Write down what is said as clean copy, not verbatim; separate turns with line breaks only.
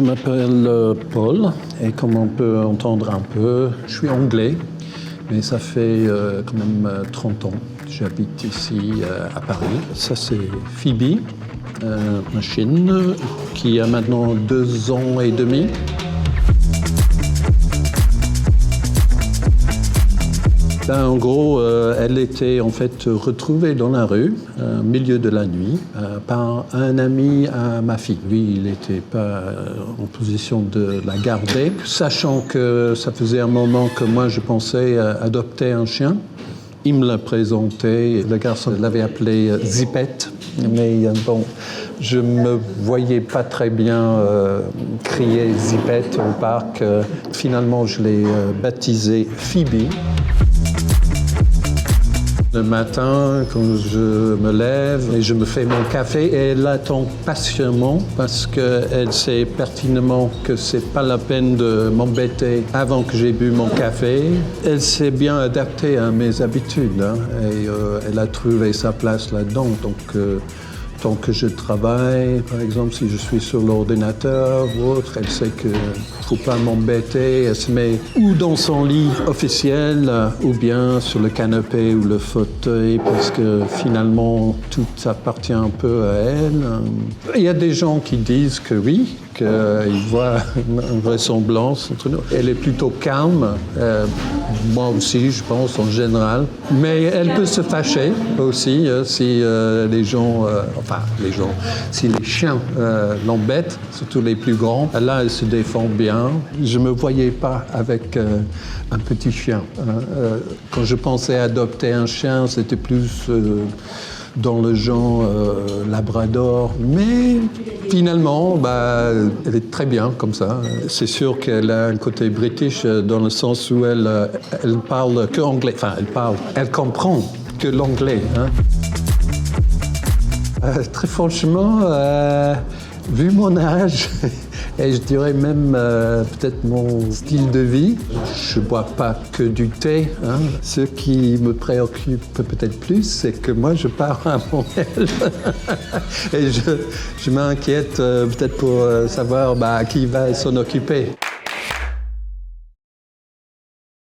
Je m'appelle Paul et comme on peut entendre un peu, je suis anglais, mais ça fait quand même 30 ans que j'habite ici à Paris. Ça c'est Phoebe, ma chienne, qui a maintenant 2 ans et demi. En gros, elle était en fait retrouvée dans la rue, au milieu de la nuit, par un ami à ma fille. Lui, il n'était pas en position de la garder. Sachant que ça faisait un moment que moi, je pensais adopter un chien, il me l'a présenté. Le garçon l'avait appelé Zipette, mais bon, je ne me voyais pas très bien crier Zipette au parc. Finalement, je l'ai baptisé Phoebe. Le matin, quand je me lève et je me fais mon café, elle attend patiemment parce qu'elle sait pertinemment que c'est pas la peine de m'embêter avant que j'ai bu mon café. Elle s'est bien adaptée à mes habitudes et elle a trouvé sa place là-dedans. Donc, tant que je travaille, par exemple, si je suis sur l'ordinateur ou autre, elle sait qu'il ne faut pas m'embêter. Elle se met ou dans son lit officiel ou bien sur le canapé ou le fauteuil parce que finalement, tout appartient un peu à elle. Il y a des gens qui disent que oui, qu'ils voient une vraisemblance entre nous. Elle est plutôt calme, moi aussi, je pense, en général. Mais elle peut se fâcher aussi si les gens, si les chiens l'embêtent, surtout les plus grands. Là, elle se défend bien. Je ne me voyais pas avec un petit chien. Quand je pensais adopter un chien, c'était plus dans le genre labrador. Mais finalement, elle est très bien comme ça. C'est sûr qu'elle a un côté british dans le sens où elle parle que anglais. Enfin, elle comprend que l'anglais. Très franchement, vu mon âge, et je dirais même peut-être mon style de vie, je ne bois pas que du thé. Ce qui me préoccupe peut-être plus, c'est que moi je pars à Montréal et je m'inquiète peut-être pour savoir qui va s'en occuper.